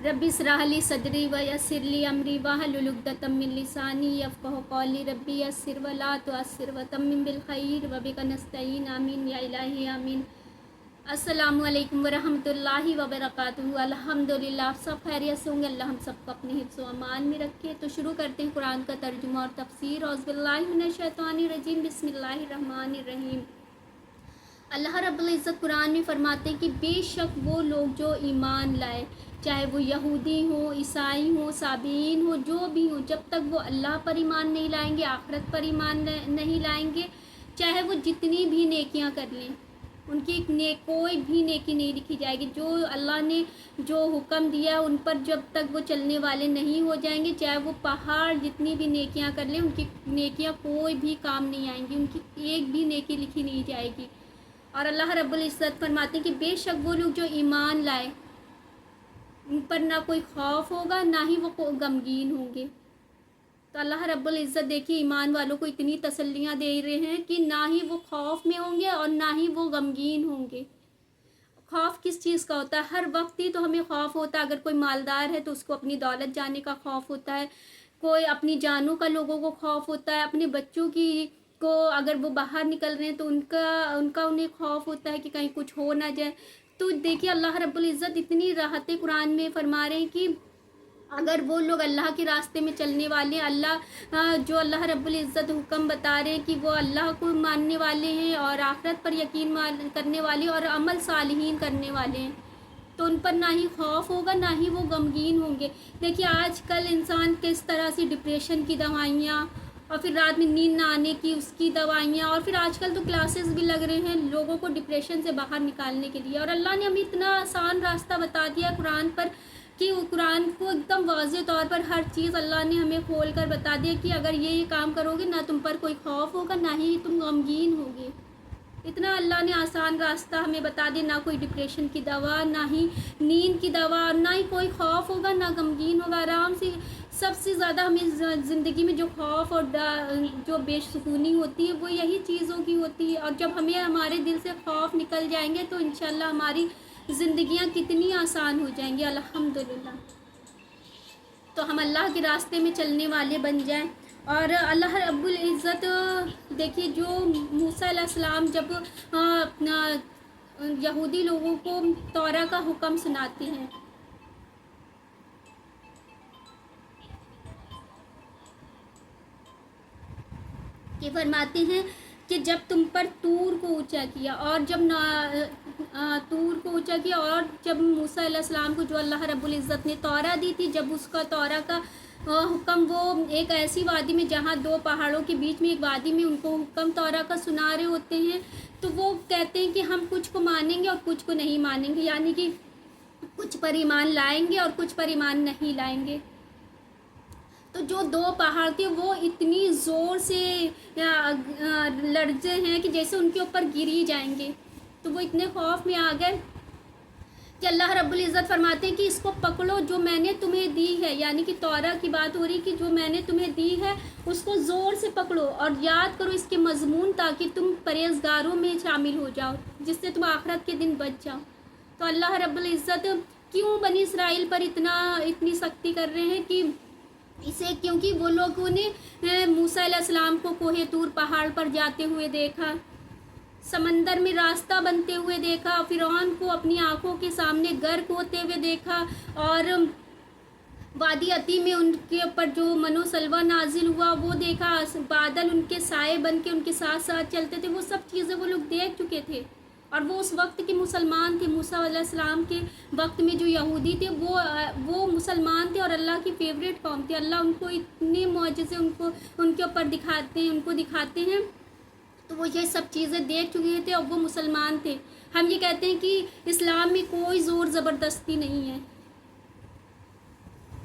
Rabbi इस्राह ली सदरी व यस्सिर ली अमरी वहलुल उक़दतम मिन लिसानी यफ़क़हू क़ौली रब्बि यस्सिर व ला तुअस्सिर व तम्मिम बिल खैर व बिका नस्तईन आमीन या इलाही आमीन। अस्सलामु अलैकुम व रहमतुल्लाहि व बरकातुहू। अल्हम्दुलिल्लाह, आप सब खैरियत से होंगे। अल्लाह हम सबको अपने हिफ्ज़ व अमान में रखे। तो शुरू करते हैं कुरान का तर्जुमा और तफसीर। औज़ुबिल्लाहि मिनश शैतानिर रजीम, बिस्मिल्लाहिर रहमानिर रहीम। अल्लाह रब्बुल इज़्ज़त कुरान में फरमाते हैं कि बेशक वो लोग जो ईमान लाए, चाहे वो यहूदी हो, ईसाई हो, साबीन हो, जो भी हो, जब तक वो अल्लाह पर ईमान नहीं लाएंगे, आखिरत पर ईमान नहीं लाएंगे, चाहे वो जितनी भी नेकियां कर लें, उनकी कोई भी नेकी नहीं लिखी जाएगी। जो अल्लाह ने जो हुक्म दिया उन पर जब तक वो चलने वाले नहीं हो जाएंगे, चाहे वो पहाड़ जितनी भी नेकियां कर लें, उनकी नेकियां कोई भी काम नहीं आएंगी, उनकी एक भी नेकी लिखी नहीं जाएगी। और अल्लाह रब्बुल इज़्ज़त फरमाते हैं कि बेशक वो लोग जो ईमान लाए, उन पर ना कोई खौफ होगा, ना ही वो गमगीन होंगे। तो अल्लाह रब्बुल इज़्ज़त देखिए ईमान वालों को इतनी तसल्लियाँ दे रहे हैं कि ना ही वो खौफ में होंगे और ना ही वो गमगीन होंगे। खौफ किस चीज़ का होता है? हर वक्त ही तो हमें खौफ होता है। अगर कोई मालदार है तो उसको अपनी दौलत जाने का खौफ होता है, कोई अपनी जानों का लोगों को खौफ होता है, अपने बच्चों की को अगर वो बाहर निकल रहे हैं तो उनका उन्हें खौफ होता है कि कहीं कुछ हो ना जाए। तो देखिए अल्लाह रब्बुल इज़्ज़त इतनी राहतें कुरान में फरमा रहे हैं कि अगर वो लोग अल्लाह के रास्ते में चलने वाले, जो अल्लाह रब्बुल इज़्ज़त हुक्म बता रहे हैं कि वो अल्लाह को मानने वाले हैं और आखिरत पर यकीन करने वाले और अमल सालिहीन करने वाले हैं, तो उन पर ना ही खौफ होगा, ना ही वो गमगीन होंगे। देखिए आजकल इंसान किस तरह से डिप्रेशन की दवाइयाँ और फिर रात में नींद ना आने की उसकी दवाइयाँ, और फिर आजकल तो क्लासेस भी लग रहे हैं लोगों को डिप्रेशन से बाहर निकालने के लिए। और अल्लाह ने हमें इतना आसान रास्ता बता दिया कुरान पर कि कुरान को एकदम वाज़ेह तौर पर हर चीज़ अल्लाह ने हमें खोल कर बता दिया कि अगर ये काम करोगे ना तुम पर कोई खौफ होगा, ना ही तुम गमगीन होगे। इतना अल्लाह ने आसान रास्ता हमें बता दिया, ना कोई डिप्रेशन की दवा, ना ही नींद की दवा, ना ही कोई खौफ होगा, ना गमगीन होगा। आराम से सबसे ज़्यादा हमें ज़िंदगी में जो खौफ और जो बेसुकूनी होती है वो यही चीज़ों की होती है। और जब हमें हमारे दिल से खौफ निकल जाएंगे तो इंशाल्लाह हमारी ज़िंदगियाँ कितनी आसान हो जाएंगी अल्हम्दुलिल्लाह। तो हम अल्लाह के रास्ते में चलने वाले बन जाएं। और अल्लाह रब्बुल इज़्ज़त देखिए जो मूसा अलैहिस्सलाम जब यहूदी लोगों को तौरा का हुक्म सुनाते हैं, कि फरमाते हैं कि जब तुम पर तूर को ऊंचा किया और जब तूर को ऊंचा किया और जब मूसा अलैहिस्सलाम को जो अल्लाह रब्बुल इज़्ज़त ने तौरा दी थी, जब उसका तौरा का हुक्म वो एक ऐसी वादी में जहाँ दो पहाड़ों के बीच में एक वादी में उनको हुक्म तौरा का सुना रहे होते हैं, तो वो कहते हैं कि हम कुछ को मानेंगे और कुछ को नहीं मानेंगे, यानी कि कुछ पर ईमान लाएंगे और कुछ पर ईमान नहीं लाएंगे। तो जो दो पहाड़ थे वो इतनी ज़ोर से लर्जे हैं कि जैसे उनके ऊपर गिर ही जाएंगे। तो वो इतने खौफ में आ गए कि अल्लाह रब्बुल इज़्ज़त फरमाते हैं कि इसको पकड़ो जो मैंने तुम्हें दी है, यानी कि तौरा की बात हो रही कि जो मैंने तुम्हें दी है उसको ज़ोर से पकड़ो और याद करो इसके मज़मून, ताकि तुम परहेज़गारों में शामिल हो जाओ, जिससे तुम आखिरत के दिन बच जाओ। तो अल्लाह रब्बुल इज़्ज़त क्यों बनी इसराइल पर इतनी सख्ती कर रहे हैं कि इसे, क्योंकि वो लोगों ने मूसा अलैहिस्सलाम को कोहे तूर पहाड़ पर जाते हुए देखा, समंदर में रास्ता बनते हुए देखा, फिरौन को अपनी आंखों के सामने गर्क होते हुए देखा, और वादी अती में उनके ऊपर जो मनो सलवा नाजिल हुआ वो देखा, बादल उनके साए बन के उनके साथ साथ चलते थे, वो सब चीज़ें वो लोग देख चुके थे। और वो उस वक्त के मुसलमान थे। मूसा अलैहिस्सलाम के वक्त में जो यहूदी थे वो मुसलमान थे और अल्लाह की फेवरेट कौम थी। अल्लाह उनको इतने मौजज़े उनके ऊपर दिखाते हैं, तो वो ये सब चीज़ें देख चुके थे और वो मुसलमान थे। हम ये कहते हैं कि इस्लाम में कोई ज़ोर ज़बरदस्ती नहीं है।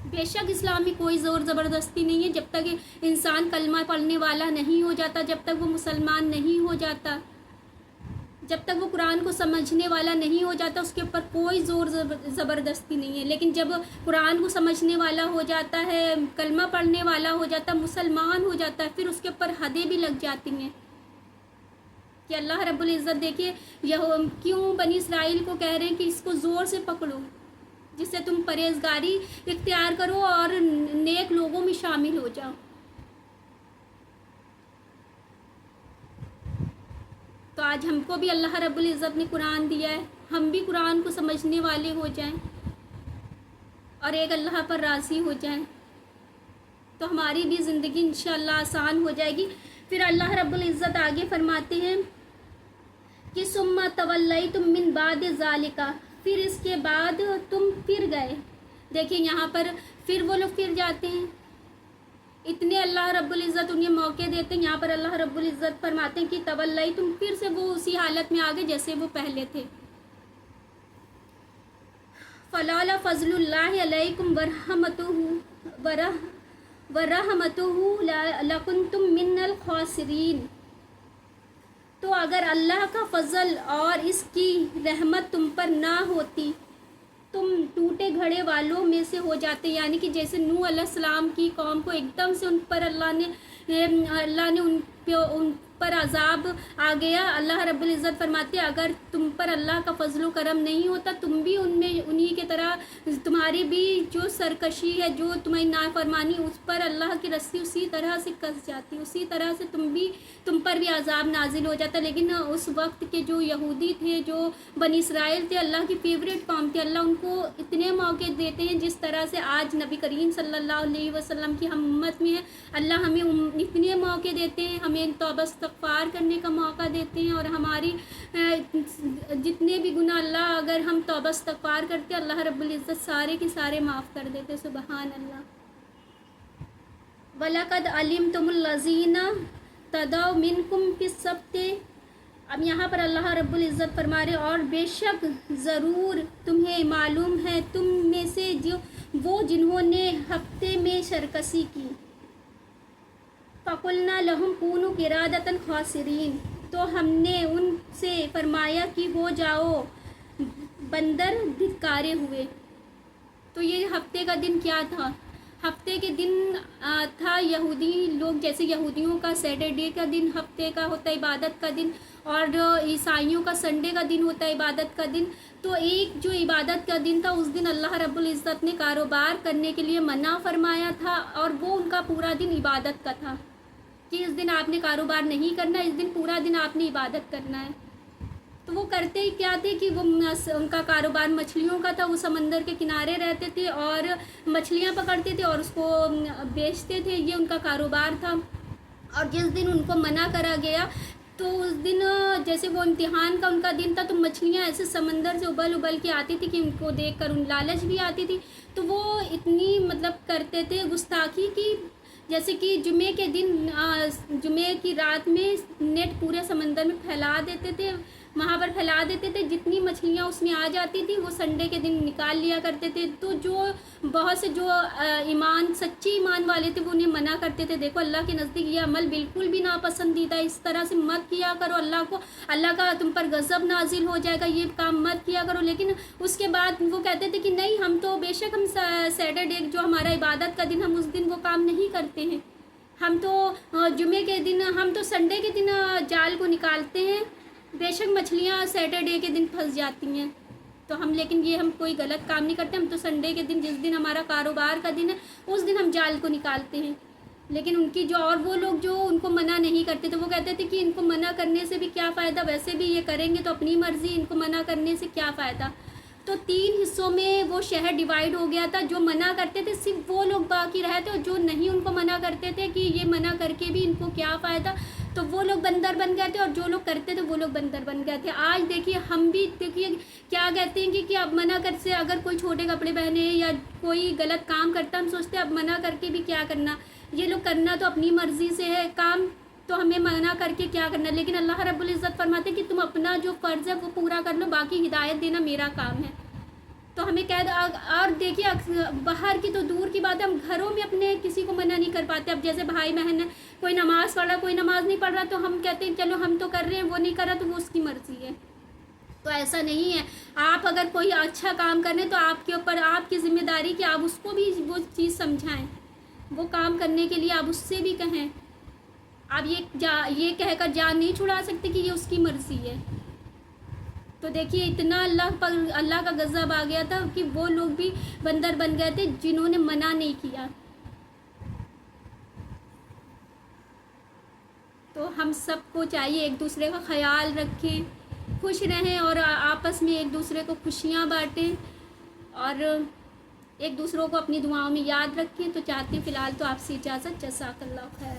बेशक इस्लाम में कोई ज़ोर ज़बरदस्ती नहीं है। जब तक इंसान कलमा पढ़ने वाला नहीं हो जाता, जब तक वो मुसलमान नहीं हो जाता, जब तक वो कुरान को समझने वाला नहीं हो जाता, उसके ऊपर कोई ज़ोर ज़बरदस्ती नहीं है। लेकिन जब कुरान को समझने वाला हो जाता है, कलमा पढ़ने वाला हो जाता, मुसलमान हो जाता है, फिर उसके ऊपर हदें भी लग जाती हैं। कि अल्लाह रब्बुल इज़्ज़त देखिए क्यों बनी इसराइल को कह रहे हैं कि इसको ज़ोर से पकड़ो जिससे तुम परहेजगारी इख्तियार करो और नेक लोगों में शामिल हो जाओ। तो आज हमको भी अल्लाह रब्बुल इज़्ज़त ने कुरान दिया है, हम भी कुरान को समझने वाले हो जाएं और एक अल्लाह पर राज़ी हो जाएं, तो हमारी भी ज़िंदगी इंशाअल्लाह आसान हो जाएगी। फिर अल्लाह रब्बुल इज़्ज़त आगे फरमाते हैं कि सुम्मा तवल्लैतुम मिन बाद ज़ालिका, फिर इसके बाद तुम फिर गए। देखिए यहाँ पर फिर वो लोग फिर जाते हैं, इतने अल्लाह रब्बुल इज़्ज़त उन्हें मौके देते हैं। यहाँ पर अल्लाह रब्बुल इज़्ज़त फरमाते हैं कि तवल्लैतुम, फिर से वो उसी हालत में आ गए जैसे वो पहले थे। फलौला फ़ज़्लुल्लाहि अलैकुम वरहमतुहु लकुंतुम मिनल खासिरीन। तो अगर अल्लाह का फजल और इसकी रहमत तुम पर ना होती, तुम टूटे घड़े वालों में से हो जाते। यानी कि जैसे नूह अलैहिस्सलाम की कौम को एकदम से उन पर अल्लाह ने उन पर अजाब आ गया। अल्लाह रब्बुल इज़्ज़त फरमाते अगर तुम पर अल्लाह का फजल करम नहीं होता, तुम भी उन्हीं के तरह, तुम्हारी भी जो सरकशी है, जो तुम्हारी नाफरमानी, उस पर अल्लाह की रस्सी उसी तरह से कस जाती, उसी तरह से तुम पर भी अजाब नाजिल हो जाता। लेकिन उस वक्त के जो यहूदी थे, जो बनी इसराइल थे, अल्लाह की फेवरेट कौम थे, अल्लाह उनको इतने मौके देते हैं जिस तरह से आज नबी करीम सल्लल्लाहु अलैहि वसल्लम की हम उम्मत में है। अल्लाह हमें इतने मौके देते हैं, हमें तौबा इस्तिग़फ़ार करने का मौका देते हैं और हमारी जितने भी गुनाह अल्लाह, अगर हम तौबा इस्तिग़फ़ार करते हैं, अल्लाह रब्बुल इज़्ज़त सारे के सारे माफ़ कर देते। सुबहान अल्लाह। वलक़द अलिमतुमुल लज़ीना तदौ मिनकुम फिस्सब्ति। अब यहाँ पर अल्लाह रब्बुल इज़्ज़त फरमा रहे और बेशक ज़रूर तुम्हें मालूम है तुम में से जो वो जिन्होंने हफ्ते में शरकसी की। फ़क़ुलना लहुम कूनू क़िरादतन ख़ासिरीन, तो हमने उनसे फरमाया कि हो जाओ बंदर धिक्कारे हुए। तो ये हफ्ते का दिन क्या था? हफ्ते के दिन था यहूदी लोग, जैसे यहूदियों का सैटरडे का दिन हफ्ते का होता है, इबादत का दिन, और ईसाइयों का संडे का दिन होता है इबादत का दिन। तो एक जो इबादत का दिन था, उस दिन अल्लाह रब्बुल इज़्ज़त ने कारोबार करने के लिए मना फरमाया था और वो उनका पूरा दिन इबादत का था कि इस दिन आपने कारोबार नहीं करना, इस दिन पूरा दिन आपने इबादत करना है। तो वो करते ही क्या थे कि वो उनका कारोबार मछलियों का था, वो समंदर के किनारे रहते थे और मछलियाँ पकड़ते थे और उसको बेचते थे, ये उनका कारोबार था। और जिस दिन उनको मना करा गया तो उस दिन जैसे वो इम्तिहान का उनका दिन था, तो मछलियाँ ऐसे समंदर से उबल उबल के आती थी कि उनको देखकर उन लालच भी आती थी। तो वो इतनी मतलब करते थे गुस्ताखी की, जैसे कि जुमे के दिन जुमे की रात में नेट पूरे समंदर में फैला देते थे, वहाँ पर फैला देते थे, जितनी मछलियाँ उसमें आ जाती थी वो संडे के दिन निकाल लिया करते थे। तो जो बहुत से जो सच्चे ईमान वाले थे वो उन्हें मना करते थे, देखो अल्लाह के नज़दीक ये अमल बिल्कुल भी नापसंदीदा, इस तरह से मत किया करो, अल्लाह का तुम पर गज़ब नाजिल हो जाएगा, ये काम मत किया करो। लेकिन उसके बाद वो कहते थे कि नहीं, हम तो बेशक हम सैटरडे जो हमारा इबादत का दिन, हम उस दिन वो काम नहीं करते हैं, हम तो जुमे के दिन, हम तो संडे के दिन जाल को निकालते हैं, बेशक मछलियाँ सैटरडे के दिन फंस जाती हैं तो हम, लेकिन ये हम कोई गलत काम नहीं करते, हम तो संडे के दिन जिस दिन हमारा कारोबार का दिन है उस दिन हम जाल को निकालते हैं। लेकिन उनकी जो और वो लोग जो उनको मना नहीं करते थे, वो कहते थे कि इनको मना करने से भी क्या फ़ायदा, वैसे भी ये करेंगे तो अपनी मर्ज़ी, इनको मना करने से क्या फ़ायदा। तो 3 हिस्सों में वो शहर डिवाइड हो गया था। जो मना करते थे सिर्फ वो लोग बाकी रहे थे, और जो नहीं उनको मना करते थे कि ये मना करके भी इनको क्या फ़ायदा, तो वो लोग बंदर बन गए थे, और जो लोग करते थे वो लोग बंदर बन गए थे। आज देखिए हम भी देखिए क्या कहते हैं कि अब मना कर से अगर कोई छोटे कपड़े पहने या कोई गलत काम करता, हम सोचते हैं अब मना करके भी क्या करना, ये लोग करना तो अपनी मर्ज़ी से है काम, तो हमें मना करके क्या करना। लेकिन अल्लाह रब्बुल इज़्ज़त फरमाते कि तुम अपना जो फ़र्ज़ है वो पूरा कर लो, बाकी हिदायत देना मेरा काम है। तो हमें कह दो, और देखिए बाहर की तो दूर की बात है, हम घरों में अपने किसी को मना नहीं कर पाते। अब जैसे भाई बहन है, कोई नमाज़ पढ़ रहा, कोई नमाज़ नहीं पढ़ रहा, तो हम कहते हैं चलो हम तो कर रहे हैं, वो नहीं कर रहा तो वो उसकी मर्ज़ी है। तो ऐसा नहीं है, आप अगर कोई अच्छा काम कर रहे हैं तो आपके ऊपर आपकी ज़िम्मेदारी कि आप उसको भी वो चीज़ समझाएं, वो काम करने के लिए आप उससे भी कहें। आप ये कहकर जान नहीं छुड़ा सकते कि ये उसकी मर्ज़ी है। تو دیکھیے اتنا اللہ کا غضب آ گیا تھا کہ وہ لوگ بھی بندر بن گئے تھے جنہوں نے منع نہیں کیا. تو ہم سب کو چاہیے ایک دوسرے کا خیال رکھیں, خوش رہیں اور آپس میں ایک دوسرے کو خوشیاں بانٹیں اور ایک دوسروں کو اپنی دعاؤں میں یاد رکھیں. تو چاہتی ہوں فی الحال تو آپ سے اجازت. جزاک اللہ خیر.